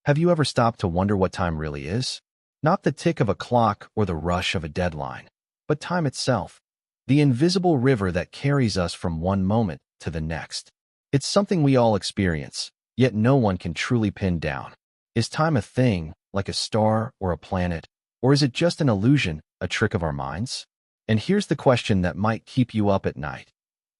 Have you ever stopped to wonder what time really is? Not the tick of a clock or the rush of a deadline, but time itself, the invisible river that carries us from one moment to the next. It's something we all experience, yet no one can truly pin down. Is time a thing, like a star or a planet, or is it just an illusion, a trick of our minds? And here's the question that might keep you up at night.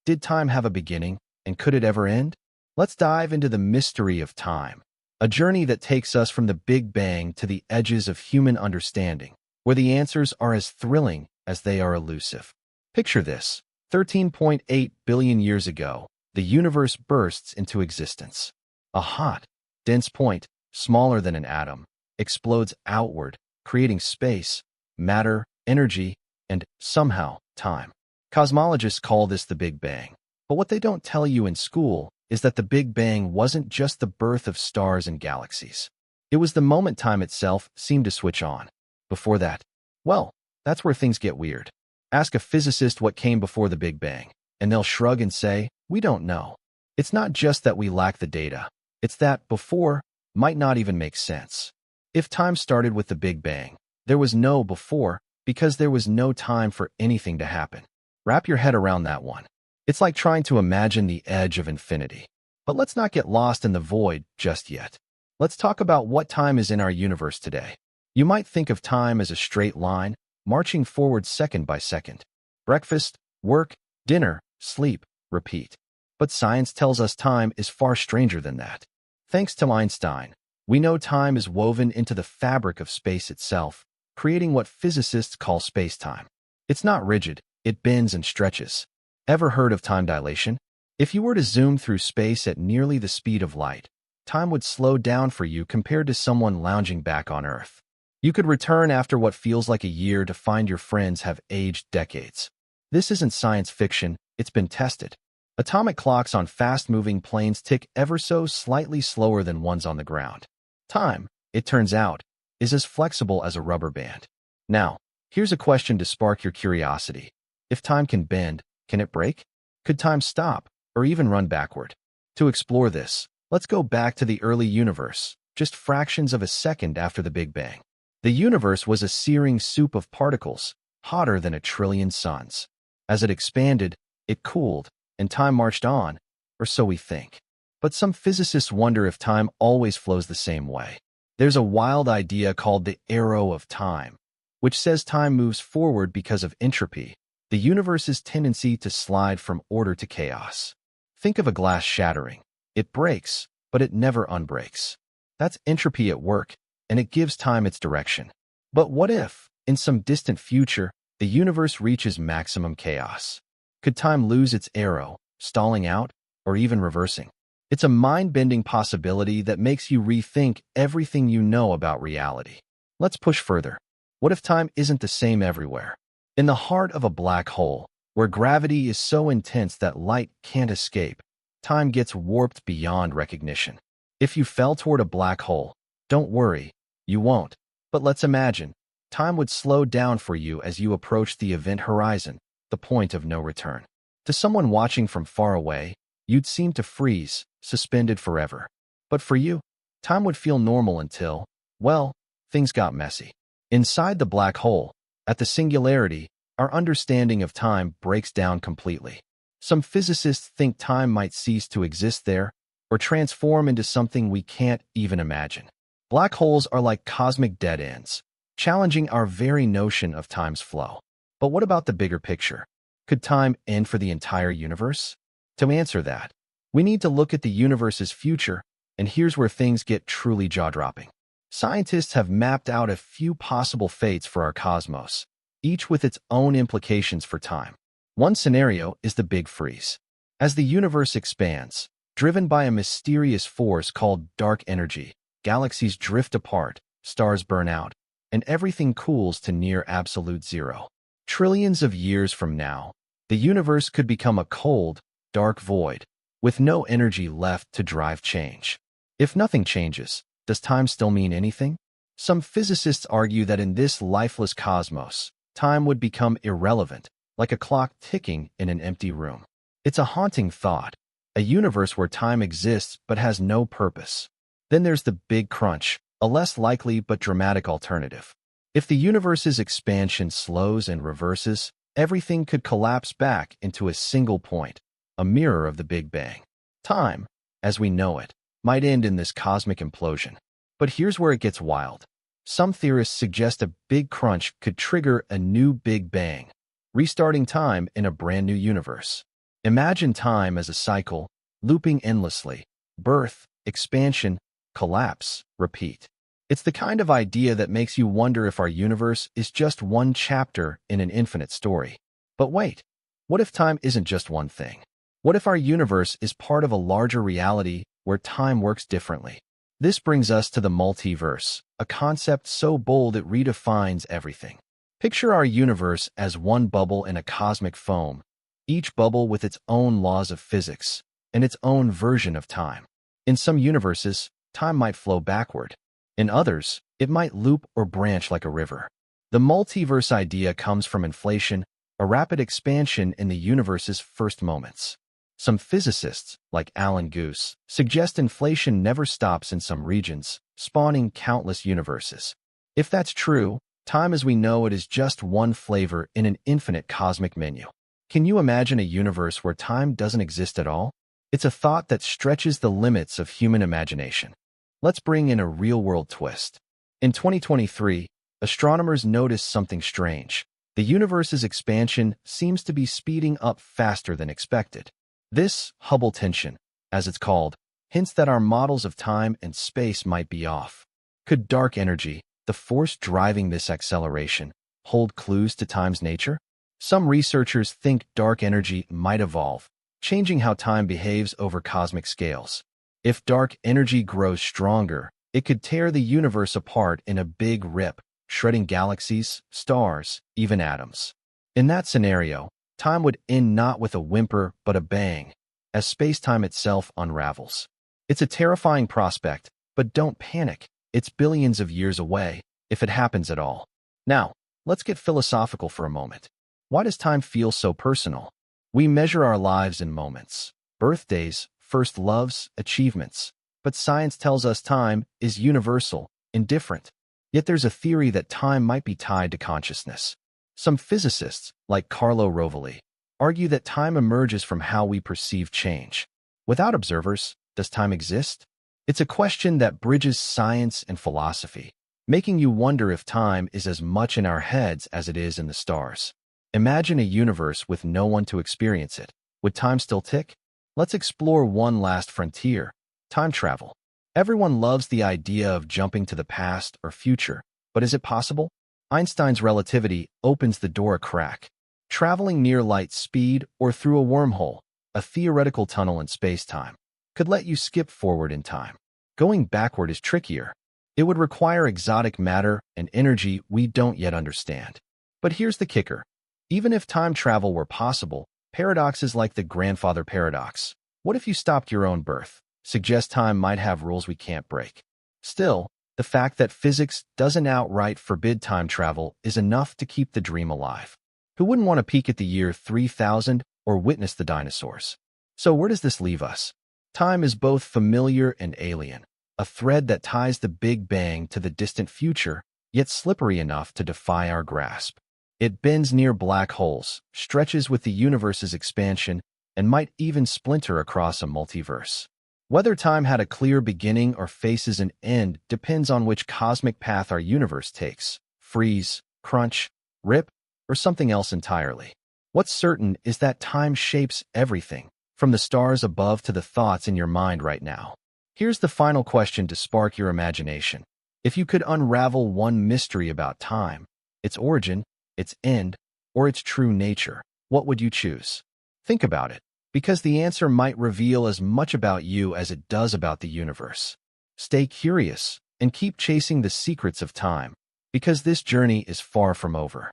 Did time have a beginning, and could it ever end? Let's dive into the mystery of time, a journey that takes us from the Big Bang to the edges of human understanding, where the answers are as thrilling as they are elusive. Picture this: 13.8 billion years ago, the universe bursts into existence. A hot, dense point, smaller than an atom, explodes outward, creating space, matter, energy, and, somehow, time. Cosmologists call this the Big Bang. But what they don't tell you in school is that the Big Bang wasn't just the birth of stars and galaxies. It was the moment time itself seemed to switch on. Before that, well, that's where things get weird. Ask a physicist what came before the Big Bang, and they'll shrug and say, "We don't know." It's not just that we lack the data. It's that before might not even make sense. If time started with the Big Bang, there was no before because there was no time for anything to happen. Wrap your head around that one. It's like trying to imagine the edge of infinity. But let's not get lost in the void just yet. Let's talk about what time is in our universe today. You might think of time as a straight line, marching forward second by second. Breakfast, work, dinner, sleep, repeat. But science tells us time is far stranger than that. Thanks to Einstein, we know time is woven into the fabric of space itself, creating what physicists call space-time. It's not rigid, it bends and stretches. Ever heard of time dilation? If you were to zoom through space at nearly the speed of light, time would slow down for you compared to someone lounging back on Earth. You could return after what feels like a year to find your friends have aged decades. This isn't science fiction, it's been tested. Atomic clocks on fast-moving planes tick ever so slightly slower than ones on the ground. Time, it turns out, is as flexible as a rubber band. Now, here's a question to spark your curiosity. If time can bend, can it break? Could time stop, or even run backward? To explore this, let's go back to the early universe, just fractions of a second after the Big Bang. The universe was a searing soup of particles, hotter than a trillion suns. As it expanded, it cooled, and time marched on, or so we think. But some physicists wonder if time always flows the same way. There's a wild idea called the arrow of time, which says time moves forward because of entropy, the universe's tendency to slide from order to chaos. Think of a glass shattering. It breaks, but it never unbreaks. That's entropy at work, and it gives time its direction. But what if, in some distant future, the universe reaches maximum chaos? Could time lose its arrow, stalling out, or even reversing? It's a mind-bending possibility that makes you rethink everything you know about reality. Let's push further. What if time isn't the same everywhere? In the heart of a black hole, where gravity is so intense that light can't escape, time gets warped beyond recognition. If you fell toward a black hole, don't worry, you won't. But let's imagine, time would slow down for you as you approach the event horizon, the point of no return. To someone watching from far away, you'd seem to freeze, suspended forever. But for you, time would feel normal until, well, things got messy. Inside the black hole, at the singularity, our understanding of time breaks down completely. Some physicists think time might cease to exist there, or transform into something we can't even imagine. Black holes are like cosmic dead ends, challenging our very notion of time's flow. But what about the bigger picture? Could time end for the entire universe? To answer that, we need to look at the universe's future, and here's where things get truly jaw-dropping. Scientists have mapped out a few possible fates for our cosmos, each with its own implications for time. One scenario is the Big Freeze. As the universe expands, driven by a mysterious force called dark energy, galaxies drift apart, stars burn out, and everything cools to near absolute zero. Trillions of years from now, the universe could become a cold, dark void, with no energy left to drive change. If nothing changes, does time still mean anything? Some physicists argue that in this lifeless cosmos, time would become irrelevant, like a clock ticking in an empty room. It's a haunting thought, a universe where time exists but has no purpose. Then there's the Big Crunch, a less likely but dramatic alternative. If the universe's expansion slows and reverses, everything could collapse back into a single point, a mirror of the Big Bang. Time, as we know it, might end in this cosmic implosion. But here's where it gets wild. Some theorists suggest a Big Crunch could trigger a new Big Bang, restarting time in a brand new universe. Imagine time as a cycle, looping endlessly. Birth, expansion, collapse, repeat. It's the kind of idea that makes you wonder if our universe is just one chapter in an infinite story. But wait, what if time isn't just one thing? What if our universe is part of a larger reality where time works differently? This brings us to the multiverse, a concept so bold it redefines everything. Picture our universe as one bubble in a cosmic foam, each bubble with its own laws of physics and its own version of time. In some universes, time might flow backward. In others, it might loop or branch like a river. The multiverse idea comes from inflation, a rapid expansion in the universe's first moments. Some physicists, like Alan Guth, suggest inflation never stops in some regions, spawning countless universes. If that's true, time as we know it is just one flavor in an infinite cosmic menu. Can you imagine a universe where time doesn't exist at all? It's a thought that stretches the limits of human imagination. Let's bring in a real-world twist. In 2023, astronomers noticed something strange. The universe's expansion seems to be speeding up faster than expected. This Hubble tension, as it's called, hints that our models of time and space might be off. Could dark energy, the force driving this acceleration, hold clues to time's nature? Some researchers think dark energy might evolve, changing how time behaves over cosmic scales. If dark energy grows stronger, it could tear the universe apart in a big rip, shredding galaxies, stars, even atoms. In that scenario, time would end not with a whimper but a bang, as space-time itself unravels. It's a terrifying prospect, but don't panic. It's billions of years away, if it happens at all. Now, let's get philosophical for a moment. Why does time feel so personal? We measure our lives in moments, birthdays, first loves, achievements. But science tells us time is universal, indifferent. Yet there's a theory that time might be tied to consciousness. Some physicists, like Carlo Rovelli, argue that time emerges from how we perceive change. Without observers, does time exist? It's a question that bridges science and philosophy, making you wonder if time is as much in our heads as it is in the stars. Imagine a universe with no one to experience it. Would time still tick? Let's explore one last frontier, time travel. Everyone loves the idea of jumping to the past or future, but is it possible? Einstein's relativity opens the door a crack. Traveling near light speed or through a wormhole, a theoretical tunnel in space-time, could let you skip forward in time. Going backward is trickier. It would require exotic matter and energy we don't yet understand. But here's the kicker. Even if time travel were possible, paradoxes like the grandfather paradox, what if you stopped your own birth, suggest time might have rules we can't break. Still, the fact that physics doesn't outright forbid time travel is enough to keep the dream alive. Who wouldn't want to peek at the year 3000 or witness the dinosaurs? So where does this leave us? Time is both familiar and alien, a thread that ties the Big Bang to the distant future, yet slippery enough to defy our grasp. It bends near black holes, stretches with the universe's expansion, and might even splinter across a multiverse. Whether time had a clear beginning or faces an end depends on which cosmic path our universe takes: freeze, crunch, rip, or something else entirely. What's certain is that time shapes everything, from the stars above to the thoughts in your mind right now. Here's the final question to spark your imagination. If you could unravel one mystery about time, its origin, its end, or its true nature, what would you choose? Think about it, because the answer might reveal as much about you as it does about the universe. Stay curious and keep chasing the secrets of time, because this journey is far from over.